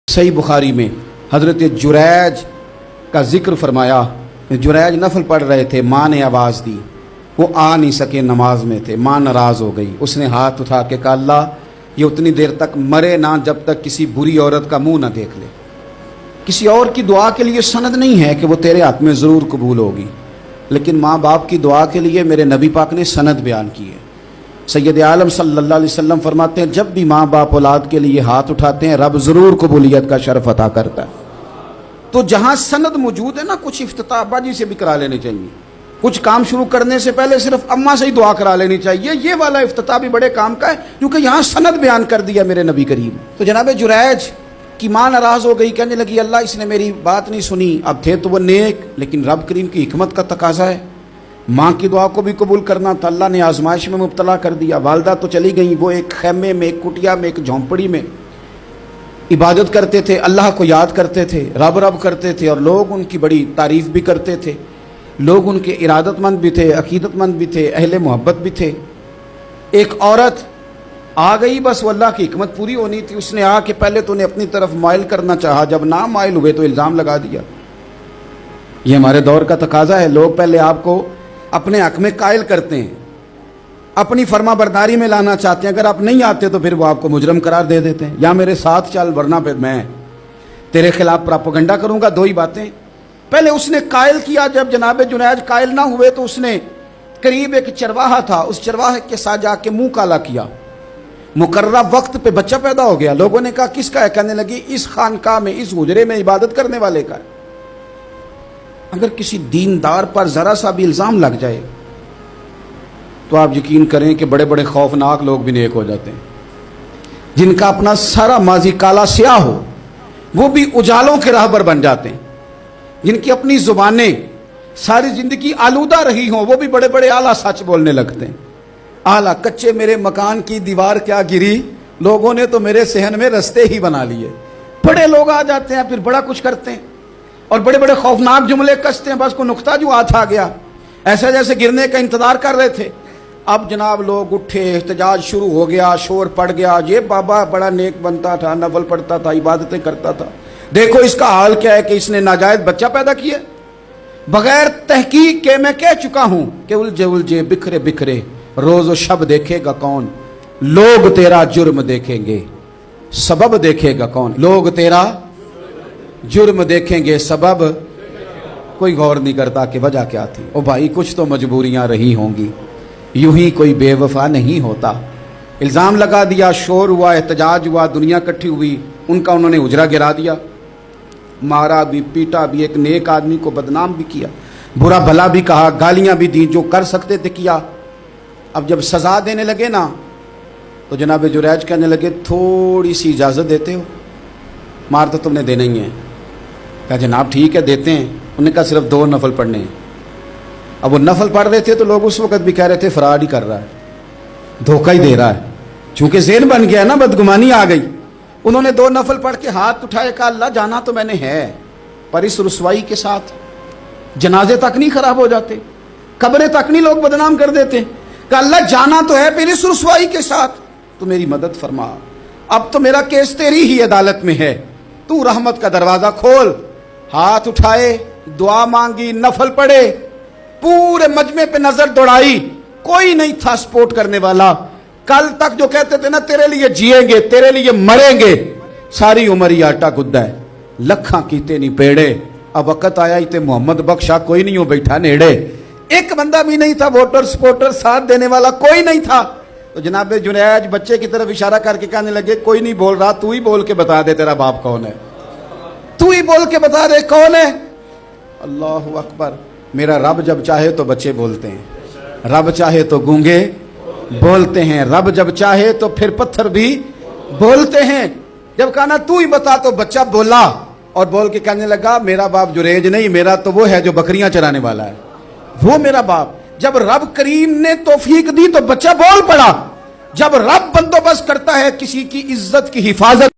सही बुखारी में हज़रत जुरैज का जिक्र फरमाया। जुरैज नफल पढ़ रहे थे, माँ ने आवाज़ दी, वो आ नहीं सके, नमाज में थे, माँ नाराज़ हो गई। उसने हाथ उठा के कहा, अल्लाह ये उतनी देर तक मरे ना जब तक किसी बुरी औरत का मुंह ना देख ले। किसी और की दुआ के लिए सनद नहीं है कि वो तेरे हाथ में ज़रूर कबूल होगी, लेकिन माँ बाप की दुआ के लिए मेरे नबी पाक ने सनद बयान की है। सैयद आलम सल्लल्लाहु अलैहि वसल्लम फरमाते हैं, जब भी माँ बाप औलाद के लिए हाथ उठाते हैं रब ज़रूर कबूलियत का शर्फ अता करता है। तो जहाँ सनद मौजूद है ना, कुछ इफ्तिताह अब्बा जी से भी करा लेनी चाहिए। कुछ काम शुरू करने से पहले सिर्फ अम्मा से ही दुआ करा लेनी चाहिए। ये वाला इफ्तिताह भी बड़े काम का है, क्योंकि यहाँ सनद बयान कर दिया मेरे नबी करीम। तो जनाब जुरैज की माँ नाराज़ हो गई, कहने लगी, अल्लाह इसने मेरी बात नहीं सुनी। अब थे तो वो नेक, लेकिन रब करीम की हिकमत का तकाजा है, माँ की दुआ को भी कबूल करना था। अल्लाह ने आजमाइश में मुब्तला कर दिया। वालदा तो चली गई, वो एक खैमे में, एक कुटिया में, एक झोंपड़ी में इबादत करते थे, अल्लाह को याद करते थे, रब रब करते थे, और लोग उनकी बड़ी तारीफ़ भी करते थे। लोग उनके इरादतमंद भी थे, अकीदतमंद भी थे, अहले मोहब्बत भी थे। एक औरत आ गई, बस वो अल्लाह की हिकमत पूरी होनी थी। उसने आके पहले तो उन्हें अपनी तरफ माइल करना चाहा, जब ना माइल हुए तो इल्ज़ाम लगा दिया। ये हमारे दौर का तकाजा है, लोग पहले आपको अपने हक में कायल करते हैं, अपनी फर्मा बरदारी में लाना चाहते हैं। अगर आप नहीं आते तो फिर वो आपको मुजरम करार दे देते हैं, या मेरे साथ चल वरना फिर मैं तेरे खिलाफ प्रोपेगेंडा करूंगा। दो ही बातें। पहले उसने कायल किया। जब जनाब जुनैज कायल ना हुए तो उसने करीब एक चरवाहा था, उस चरवाहे के साथ जाके मुंह काला किया। मुकर्रर वक्त पे बच्चा पैदा हो गया। लोगों ने कहा किसका है? कहने लगी इस खानका में, इस हुजरे में इबादत करने वाले का है। अगर किसी दीनदार पर जरा सा भी इल्ज़ाम लग जाए तो आप यकीन करें कि बड़े बड़े खौफनाक लोग भी नेक हो जाते हैं। जिनका अपना सारा माजी काला स्याह हो वो भी उजालों के राहबर बन जाते हैं। जिनकी अपनी जुबानें सारी जिंदगी आलूदा रही हों वो भी बड़े बड़े आला सच बोलने लगते हैं। आला कच्चे मेरे मकान की दीवार क्या गिरी, लोगों ने तो मेरे सहन में रस्ते ही बना लिए। बड़े लोग आ जाते हैं, फिर बड़ा कुछ करते हैं और बड़े बड़े खौफनाक जुमले कसते हैं। बस को नुक्ता जो हाथ आ गया, ऐसा जैसे गिरने का इंतजार कर रहे थे। अब जनाब लोग उठे, एहतजाज शुरू हो गया, शोर पड़ गया। ये बाबा बड़ा नेक बनता था, नफल पढ़ता था, इबादतें करता था, देखो इसका हाल क्या है कि इसने नाजायज बच्चा पैदा किया। बगैर तहकीक के मैं कह चुका हूं कि उलझे उलझे बिखरे बिखरे रोज शब देखेगा कौन, लोग तेरा जुर्म देखेंगे सबब देखेगा कौन। लोग तेरा जुर्म देखेंगे सबब कोई गौर नहीं करता कि वजह क्या थी। ओ भाई कुछ तो मजबूरियां रही होंगी, यूं ही कोई बेवफा नहीं होता। इल्ज़ाम लगा दिया, शोर हुआ, एहतजाज हुआ, दुनिया इकट्ठी हुई, उनका उन्होंने उजरा गिरा दिया, मारा भी, पीटा भी, एक नेक आदमी को बदनाम भी किया, बुरा भला भी कहा, गालियां भी दी, जो कर सकते थे किया। अब जब सजा देने लगे ना तो जनाब जुरैज कहने लगे थोड़ी सी इजाज़त देते हो, मार तो तुमने देना ही है। कहा जनाब ठीक है देते हैं। उन्होंने कहा सिर्फ 2 नफल पढ़ने हैं। अब वो नफल पढ़ रहे थे तो लोग उस वक्त भी कह रहे थे फराड ही कर रहा है, धोखा ही दे रहा है। चूंकि ज़ेन बन गया ना, बदगुमानी आ गई। उन्होंने 2 नफल पढ़ के हाथ उठाए, कहा अल्लाह जाना तो मैंने है, पर इस रुसवाई के साथ जनाजे तक नहीं खराब हो जाते, कब्रें तक नहीं लोग बदनाम कर देते। कहा अल्लाह जाना तो है, फिर इस रुसवाई के साथ तो मेरी मदद फरमा। अब तो मेरा केस तेरी ही अदालत में है, तू रहमत का दरवाजा खोल। हाथ उठाए, दुआ मांगी, नफल पढ़े, पूरे मजमे पे नजर दौड़ाई, कोई नहीं था सपोर्ट करने वाला। कल तक जो कहते थे ना तेरे लिए जिएंगे, तेरे लिए मरेंगे, सारी उम्र ही आटा गुद्दा है, लखा कीते नहीं पेड़े। अब वक्त आया ही ते मोहम्मद बख्शा कोई नहीं हो बैठा नेड़े। एक बंदा भी नहीं था, वोटर सपोर्टर साथ देने वाला कोई नहीं था। तो जनाब जुनैज बच्चे की तरफ इशारा करके कहने लगे कोई नहीं बोल रहा, तू ही बोल के बता दे तेरा बाप कौन है, तू ही बोल के बता दे कौन है। अल्लाहु अकबर। मेरा रब जब चाहे तो बच्चे बोलते हैं, रब चाहे तो गूंगे बोलते हैं, रब जब चाहे तो फिर पत्थर भी बोलते हैं। जब कहा ना तू ही बता तो बच्चा बोला और बोल के कहने लगा मेरा बाप जुरैज नहीं, मेरा तो वो है जो बकरियां चराने वाला है, वो मेरा बाप। जब रब करीम ने तौफीक दी तो बच्चा बोल पड़ा। जब रब बंदोबस्त करता है किसी की इज्जत की हिफाजत